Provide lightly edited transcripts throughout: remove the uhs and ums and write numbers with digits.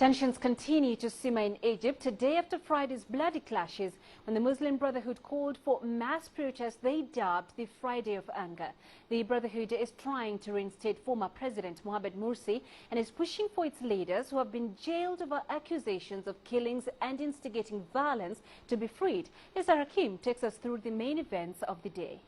Tensions continue to simmer in Egypt a day after Friday's bloody clashes when the Muslim Brotherhood called for mass protests they dubbed the Friday of Anger. The Brotherhood is trying to reinstate former President Mohamed Morsi and is pushing for its leaders who have been jailed over accusations of killings and instigating violence to be freed. Issa Hakim takes us through the main events of the day.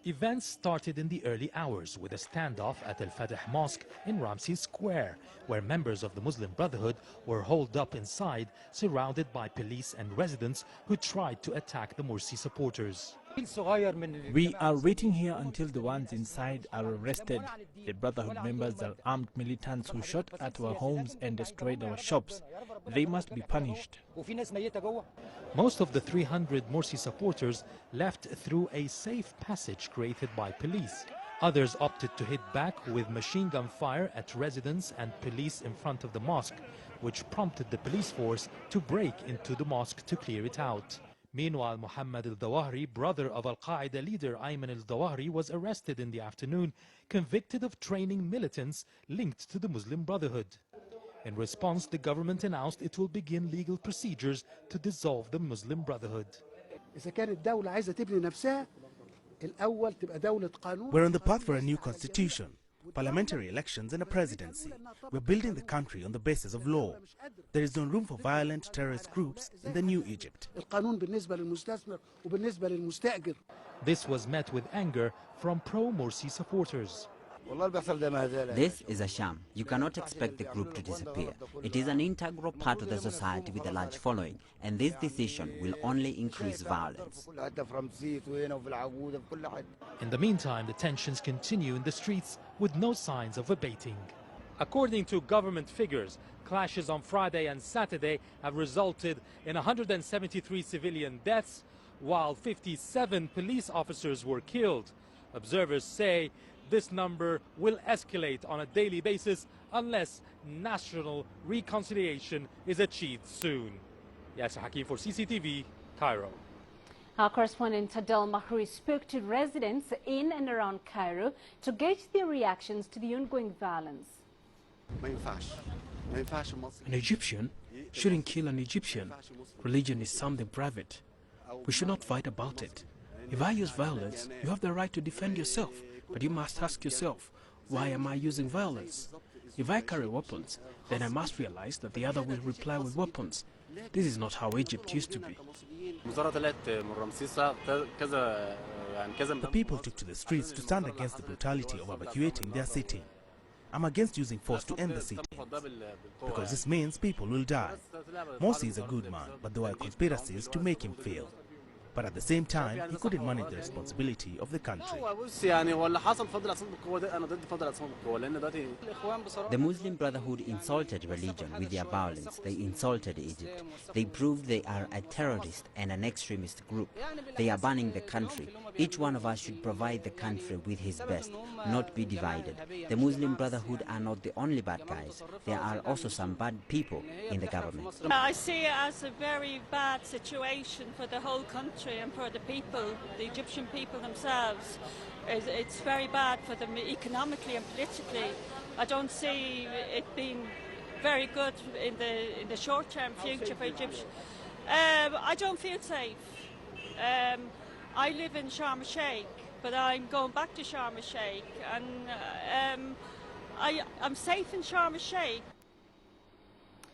Events started in the early hours with a standoff at Al-Fatih Mosque in Ramses Square, where members of the Muslim Brotherhood were holed up inside, surrounded by police and residents who tried to attack the Morsi supporters. We are waiting here until the ones inside are arrested. The Brotherhood members are armed militants who shot at our homes and destroyed our shops. They must be punished. Most of the 300 Morsi supporters left through a safe passage created by police. Others opted to hit back with machine gun fire at residents and police in front of the mosque, which prompted the police force to break into the mosque to clear it out. Meanwhile, Mohammed al-Dawahri, brother of Al-Qaeda leader Ayman al-Dawahri, was arrested in the afternoon, convicted of training militants linked to the Muslim Brotherhood. In response, the government announced it will begin legal procedures to dissolve the Muslim Brotherhood. We're on the path for a new constitution, parliamentary elections and a presidency. We're building the country on the basis of law. There is no room for violent terrorist groups in the new Egypt. This was met with anger from pro-Morsi supporters. This is a sham. You cannot expect the group to disappear. It is an integral part of the society with a large following, and this decision will only increase violence. In the meantime, the tensions continue in the streets with no signs of abating. According to government figures, clashes on Friday and Saturday have resulted in 173 civilian deaths, while 57 police officers were killed. Observers say this number will escalate on a daily basis unless national reconciliation is achieved soon. Issa Hakim for CCTV, Cairo. Our correspondent Adel Mahri spoke to residents in and around Cairo to gauge their reactions to the ongoing violence. An Egyptian shouldn't kill an Egyptian. Religion is something private. We should not fight about it. If I use violence, you have the right to defend yourself. But you must ask yourself, why am I using violence? If I carry weapons, then I must realize that the other will reply with weapons. This is not how Egypt used to be. The people took to the streets to stand against the brutality of evacuating their city. I'm against using force to end the city, because this means people will die. Morsi is a good man, but there were conspiracies to make him fail. But at the same time, he couldn't manage the responsibility of the country. The Muslim Brotherhood insulted religion with their violence. They insulted Egypt. They proved they are a terrorist and an extremist group. They are banning the country. Each one of us should provide the country with his best, not be divided. The Muslim Brotherhood are not the only bad guys. There are also some bad people in the government. I see it as a very bad situation for the whole country and for the people, the Egyptian people themselves. It's very bad for them economically and politically. I don't see it being very good in the short-term future for Egypt. I don't feel safe. I live in Sharm el-Sheikh, but I'm going back to Sharm el-Sheikh, and I'm safe in Sharm el-Sheikh.